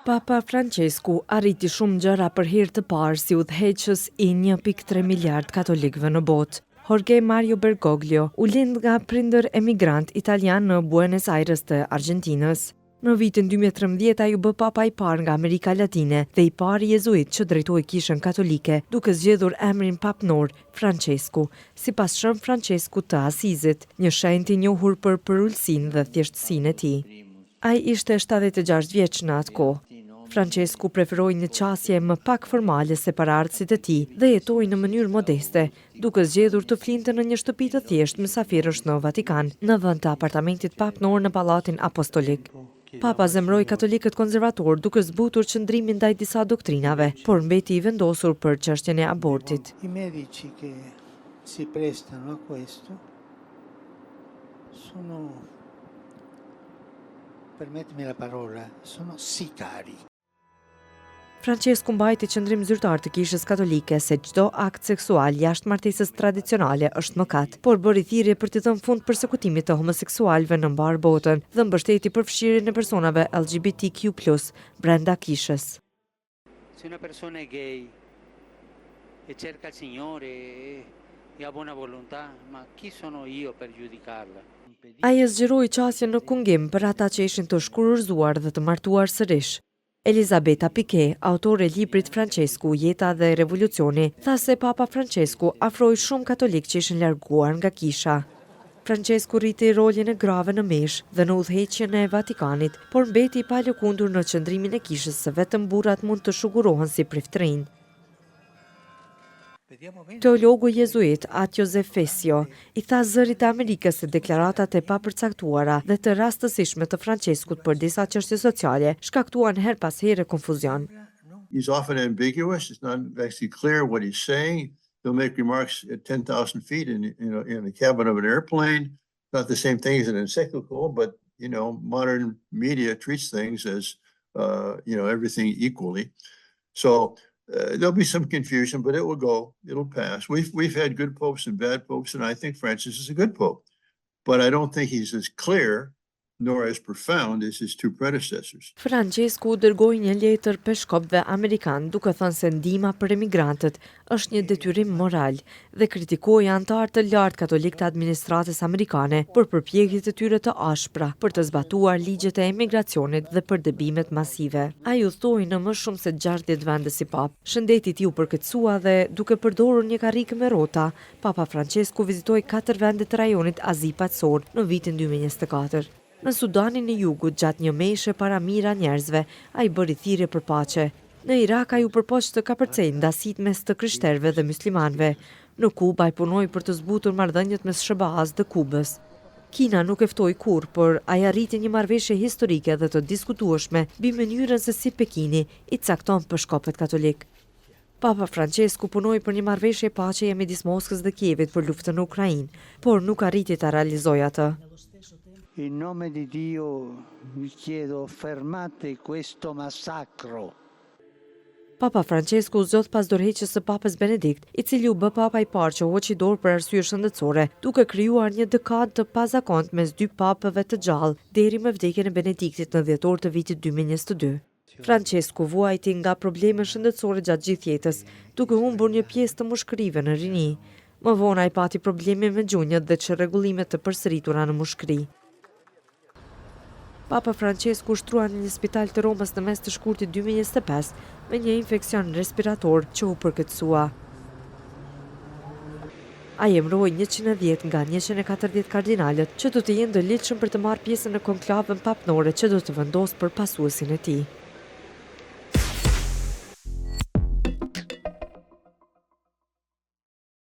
Papa Francesku arriti shumë gjëra për herë të parë si udhëheqës I 1.3 miliard katolikëve në botë. Jorge Mario Bergoglio u lind nga prindër emigrant italian në Buenos Aires të Argentinës. Në vitin 2013 ai u bë papa I parë nga Amerika Latine dhe I pari jezuit që drejtoi kishën katolike, duke zgjedhur emrin papnor Francesku, sipas Shën Francesku të Asizit, një shenjtë I njohur për përulësinë dhe thjeshtësinë e tij. Ai ishte 76 vjeç në atë kohë. Francesku preferoi një qasje më pak formale se paraardhësit e tij dhe jetoi në mënyrë modeste, duke zgjedhur të flinte në një shtëpi të thjeshtë mysafirësh në Vatikan, në vend të apartamentit papnor në Pallatin Apostolik. Papa zemroi katolikët konservatorë duke zbutur qëndrimin ndaj disa doktrinave, por mbeti I vendosur për çështjen e abortit. I medici che si prestano a questo sono, permettimi la parola, sono sicari. Francesku mbajti qëndrim zyrtar të kishës katolike se çdo akt seksual jashtë martesës tradicionale është mëkat, por bëri thirrje për të dhënë fund përsekutimit të homoseksualëve në mbar botën dhe mbështeti përfshirjen e personave LGBTQ+ brenda kishës. Se una persona è gay e cerca il Signore e ha buona volontà, ma chi sono io per giudicarla? Ai zgjeroi qasjen në kungim për ata që ishin të shkurorzuar dhe të martuar sërish. Elisabetta Piquet, autore e librit Francesku, Jeta dhe Revolucioni, tha se Papa Francesku afroi shumë katolikë që ishin larguar nga kisha. Francesku rriti rolin e grave në Mesh dhe në udhëheqjen e Vatikanit, por mbeti I palëkundur në qëndrimin e kishës se vetëm burrat mund të shugurohen si priftërinj. Teologu jezuit Atio Zefesio I tha zërit të Amerikës se deklaratat e papërcaktuara dhe të rastësishme të Franceskut për disa çështje sociale shkaktuan her pas here konfuzion. He's often ambiguous. It's not actually clear what he's saying. He'll make remarks at 10,000 feet in the cabin of an airplane. Not the same thing as an encyclical, but modern media treats things as everything equally. So there'll be some confusion, but it will go. It'll pass. We've had good popes and bad popes, and I think Francis is a good pope. But I don't think he's as clear nor as profound as his two predecessors. Francesku dërgoi një letër peshkopëve amerikan duke thënë se ndihma për emigrantët është një detyrim moral dhe kritikoi anëtarë të lartë katolik të administratës amerikane për përpjekjet e tyre të ashpra për të zbatuar ligjet e emigracionit dhe për dëbimet masive. Ai udhtoi në më shumë se 60 vende si pap. Shëndeti I tij u përkëtsua dhe duke përdorur një karrikë me rrota, Papa Francesku vizitoi 4 vende të rajonit Azi Patsor në vitin 2024. Në Sudanin e Jugut, gjatë një meshe para mira njerëzve, ai bëri thirrje për paqe. Në Irak ai u përpoq të kapërcejë ndasitë mes të krishterëve dhe myslimanëve. Në Kubë ai punoi për të zbutur marrëdhëniet mes SBA-s dhe Kubës. Kina nuk e ftoi kurrë, por ai arriti një marrëveshje historike dhe të diskutueshme mbi mënyrën se si Pekini I cakton peshkopët katolik. Papa Francesku punoi për një marrëveshje paqeje midis Moskës dhe Kievit për luftën në Ukrainë, por nuk arriti ta realizojë atë. In nome di Dio vi chiedo fermate questo massacro. Papa Francesku zot pas dorëheqjes së Papës Benedikt, I cili u bë papa I parë që hoqi dorë për arsye shëndetësore, duke krijuar një dekadë të pazakontë mes dy papëve të gjallë deri më vdekjen e Benediktit në dhjetor të vitit 2022. Francesku vuajti nga probleme shëndetësore gjatë gjithë jetës, duke humbur një pjesë të mushkërive në rini. Më vonë ai pati probleme me gjunjët dhe çrregullime të përsëritura në mushkëri. Papa Francesku shtrua në një spital të Romës në mes të shkurtit 2025 me një infeksion respirator që u përkëtsua. Ai emëroi 110 nga 140 kardinalët që do të jenë të lidhshëm për të marrë pjesën në konklavën papnore që do të vendosë për pasuesin e tij.